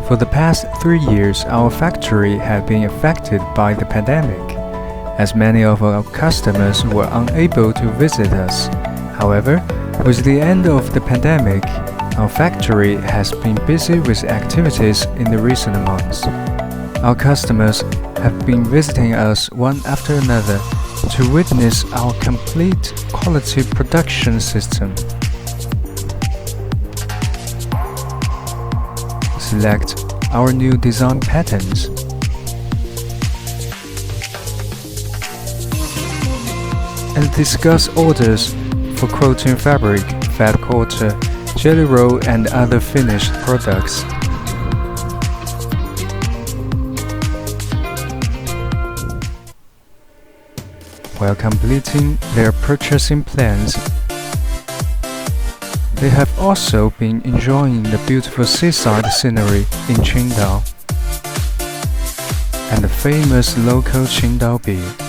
For the past 3 years, our factory had been affected by the pandemic, as many of our customers were unable to visit us. However, with the end of the pandemic, our factory has been busy with activities in the recent months. Our customers have been visiting us one after another to witness our complete quality production system. Select our new design patterns. And discuss orders for quilting fabric, fat quarter, jelly roll and other finished products. While completing their purchasing plans, they have also been enjoying the beautiful seaside scenery in Qingdao and the famous local Qingdao beer.